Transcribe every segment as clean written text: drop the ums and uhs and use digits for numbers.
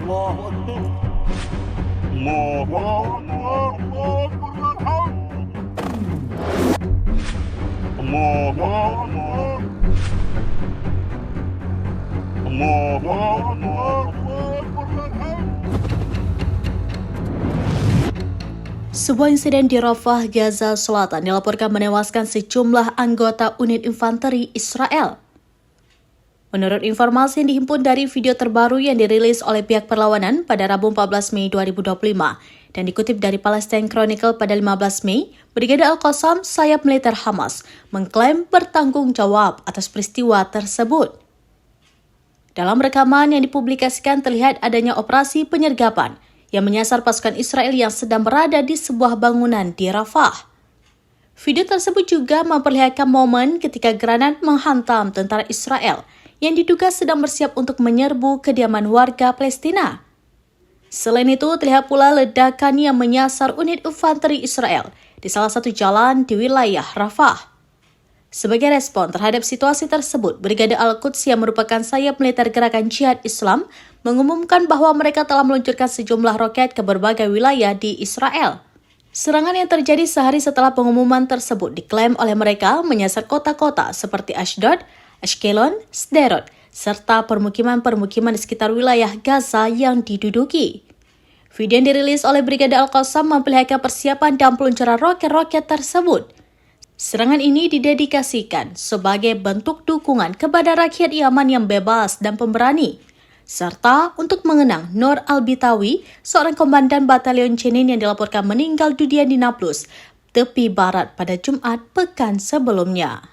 الله أكبر. الله أكبر. الله أكبر. الله أكبر. Sebuah insiden di Rafah, Gaza Selatan dilaporkan menewaskan sejumlah anggota unit infanteri Israel. Menurut informasi yang dihimpun dari video terbaru yang dirilis oleh pihak perlawanan pada Rabu 14 Mei 2025 dan dikutip dari Palestine Chronicle pada 15 Mei, Brigade Al-Qassam, sayap militer Hamas, mengklaim bertanggung jawab atas peristiwa tersebut. Dalam rekaman yang dipublikasikan terlihat adanya operasi penyergapan yang menyasar pasukan Israel yang sedang berada di sebuah bangunan di Rafah. Video tersebut juga memperlihatkan momen ketika granat menghantam tentara Israel yang diduga sedang bersiap untuk menyerbu kediaman warga Palestina. Selain itu, terlihat pula ledakan yang menyasar unit infanteri Israel di salah satu jalan di wilayah Rafah. Sebagai respon terhadap situasi tersebut, Brigade Al-Quds yang merupakan sayap militer gerakan Jihad Islam mengumumkan bahwa mereka telah meluncurkan sejumlah roket ke berbagai wilayah di Israel. Serangan yang terjadi sehari setelah pengumuman tersebut diklaim oleh mereka menyasar kota-kota seperti Ashdod, Ashkelon, Sderot, serta permukiman-permukiman di sekitar wilayah Gaza yang diduduki. Video yang dirilis oleh Brigade Al-Qassam memperlihatkan persiapan dan peluncuran roket-roket tersebut. Serangan ini didedikasikan sebagai bentuk dukungan kepada rakyat Yaman yang bebas dan pemberani, serta untuk mengenang Nur Al-Bitawi, seorang komandan batalion Jenin yang dilaporkan meninggal dunia di Nablus, tepi barat pada Jumat pekan sebelumnya.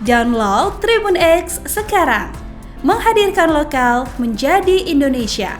Download Tribun X sekarang, menghadirkan lokal menjadi Indonesia.